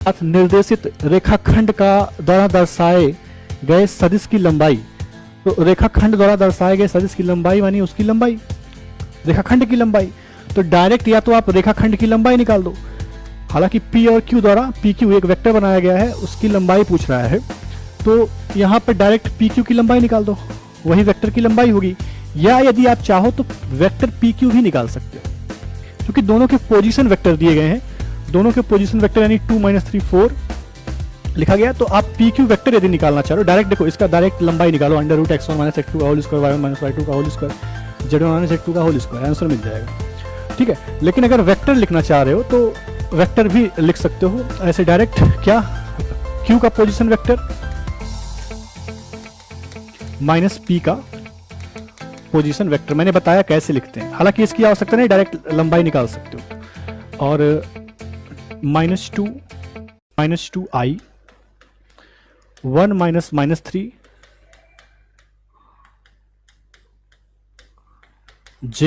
साथ निर्देशित रेखाखंड का द्वारा दर्शाए गए सदिश की लंबाई। तो रेखाखंड द्वारा दर्शाए गए सदिश की लंबाई मानी उसकी लंबाई, रेखाखंड की लंबाई। तो डायरेक्ट या तो आप रेखाखंड की लंबाई निकाल दो, हालांकि P और Q द्वारा PQ एक वेक्टर बनाया गया है, उसकी लंबाई पूछ रहा है, तो यहाँ पर डायरेक्ट PQ की लंबाई निकाल दो, वही वेक्टर की लंबाई होगी। या यदि आप चाहो तो वेक्टर PQ भी निकाल सकते हो, क्योंकि दोनों के पोजीशन वेक्टर दिए गए हैं, दोनों के पोजीशन वेक्टर यानी 2 - 3 4 लिखा गया। तो आप PQ वेक्टर यदि निकालना चाह रहे हो, डायरेक्ट देखो इसका डायरेक्ट लंबाई निकालो, अंडर रूट x1 - x2 का होल स्क्वायर, y1 - y2 का होल स्क्वायर, z1 - z2 का होल स्क्वायर, आंसर मिल जाएगा। ठीक है, लेकिन अगर वेक्टर लिखना चाह रहे हो तो वेक्टर भी लिख सकते हो ऐसे डायरेक्ट। क्या? Q का पोजीशन वेक्टर माइनस P का पोजीशन वेक्टर। मैंने बताया कैसे लिखते हैं, हालांकि इसकी आवश्यकता नहीं, डायरेक्ट लंबाई निकाल सकते हो। और -2 I 1 - -3 J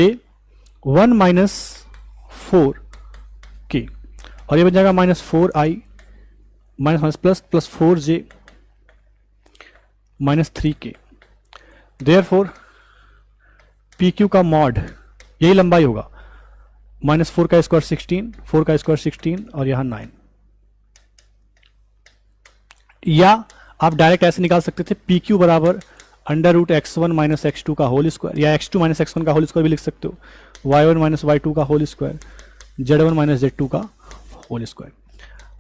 1 - 4 K, और ये बन जाएगा -4I plus 4J -3K। Therefore PQ का मॉड यही लंबाई होगा, -4 का स्क्वायर 16, 4 का स्क्वायर 16 और यहां 9। या आप डायरेक्ट ऐसे निकाल सकते थे, PQ बराबर √x1 - x2 का होल स्क्वायर, या x2 - x1 का होल स्क्वायर भी लिख सकते हो, y1 - y2 का होल स्क्वायर, z1 - z2 का होल स्क्वायर।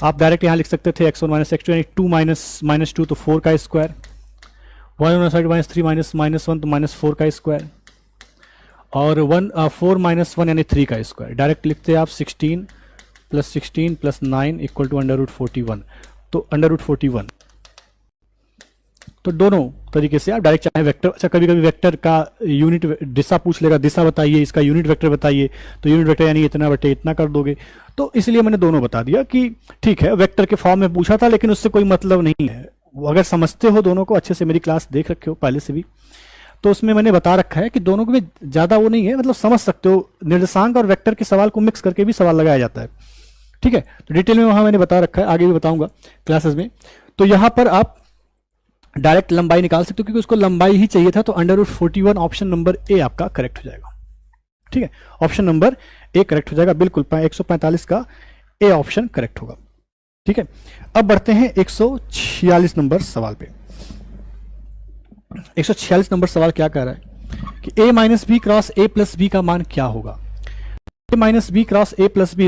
आप डायरेक्ट यहां लिख सकते थे x1 - x2 यानी 2 - 2 तो 4 का स्क्वायर, y1 - 3 -1 तो -4 का स्क्वायर, और 4 - 1 यानी 3 का स्क्वायर। डायरेक्ट लिखते हैं आप 16 + 16 + 9 = √41, तो √41। तो दोनों तरीके से आप डायरेक्ट चाहे वेक्टर, अच्छा कभी कभी वेक्टर का यूनिट दिशा पूछ लेगा, दिशा बताइए, इसका यूनिट वेक्टर बताइए, तो यूनिट वेक्टर यानी इतना बटे इतना कर दोगे। तो इसलिए मैंने दोनों बता दिया कि ठीक है, वेक्टर के फॉर्म में पूछा था लेकिन उससे कोई मतलब नहीं है। अगर समझते हो दोनों को अच्छे से, मेरी क्लास देख रखे हो पहले से भी, तो उसमें मैंने बता रखा है कि दोनों में ज़्यादा वो नहीं है, मतलब समझ सकते हो। निर्देशांक और वेक्टर के सवाल को मिक्स करके भी सवाल लगाया जाता है। ठीक है, तो डिटेल में वहाँ मैंने बता रखा है, आगे भी बताऊंगा क्लासेस में। तो यहाँ पर आप डायरेक्ट लंबाई निकाल सकते हो, क्योंकि उसको लंबाई ही चाहिए था, तो √41 ऑप्शन नंबर ए आपका करेक्ट हो जाएगा। ठीक है, ऑप्शन नंबर ए करेक्ट हो जाएगा, बिल्कुल 145 का ए ऑप्शन करेक्ट होगा। ठीक है, अब बढ़ते हैं 146 नंबर सवाल पे। 146 नंबर सवाल क्या कह रहा है कि a - b cross a + b का मान क्या होगा। a - b cross a + b, इसको